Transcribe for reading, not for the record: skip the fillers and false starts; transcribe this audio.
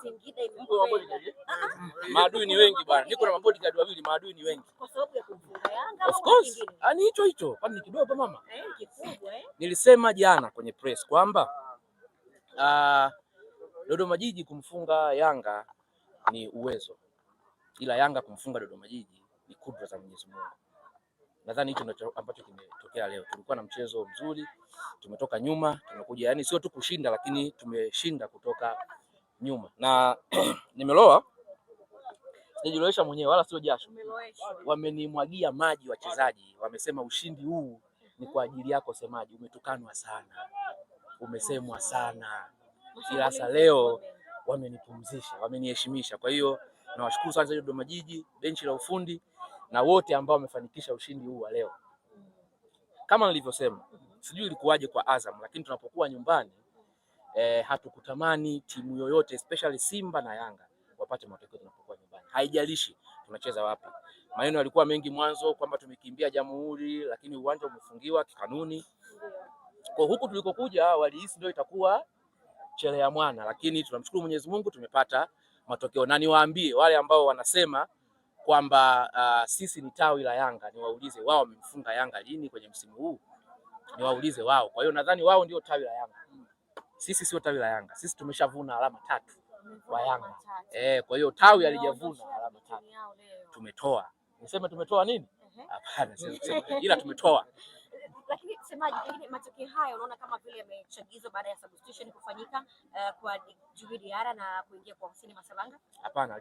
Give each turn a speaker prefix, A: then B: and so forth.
A: Singida imekuwa maadui ni wengi bwana. Niko na mabodyguard wawili, maadui ni wengi. Kwa sababu ya kumfunga Yanga. Of course. Ani hicho. Kwani kidogo mama? Kikubwa Nilisema jana kwenye press kwamba Dodoma Jiji kumfunga Yanga ni uwezo. Ila Yanga kumfunga Dodoma Jiji ni kudra za Mwenyezi Mungu. Nadhani hicho ndio ambacho kimetokea leo. Tulikuwa na mchezo mzuri, tumetoka nyuma, tumekuja, yani sio tu kushinda lakini tumeshinda kutoka nyuma. Na nimeloa, sijilowesha mwenyewe wala sio jasho. Wamenimwagia maji wachezaji, wamesema ushindi huu ni kwa ajili yako Semaji, umetukanwa sana. Umesemwa sana. Ila sasa leo wamenipumzisha, wameniheshimisha. Kwa hiyo nawashukuru sana Dodoma Jiji, benchi la ufundi na wote ambao wamefanikisha ushindi huu wa leo. Kama nilivyosema, sijui ilikuwaje kwa Azam, lakini tunapokuwa nyumbani hatukutamani timu yoyote especially Simba na Yanga wapate matokeo tunapokuwa nyumbani. Haijalishi tunacheza wapi. Maneno yalikuwa mengi mwanzo kwamba tumekimbia Jamhuri, lakini uwanja umefungiwa kikanuni. Kwa huku tulikokuja walihisi ndio itakuwa chele ya mwana, lakini tunamshukuru Mwenyezi Mungu tumepata matokeo. Na niwaambie wale ambao wanasema kwamba sisi ni tawi la Yanga, niwaulize wao wamemfunga Yanga lini kwenye msimu huu? Niwaulize wao. Kwa hiyo nadhani wao ndio tawi la Yanga. Sisi sio tawi la Yanga. Sisi tumeshavuna alama 3 kwa Yanga. Kwa hiyo tawi alijavuna alama 3. Tumetoa. Niseme tumetoa nini? Hapana, ila tumetoa. Lakini Semaji, pengine matokeo haya unaona kama vile yamechagizwa baada ya substitution kufanyika kwa Djigui Diarra na kuingia kwa Hussein Masalanga? Hapana.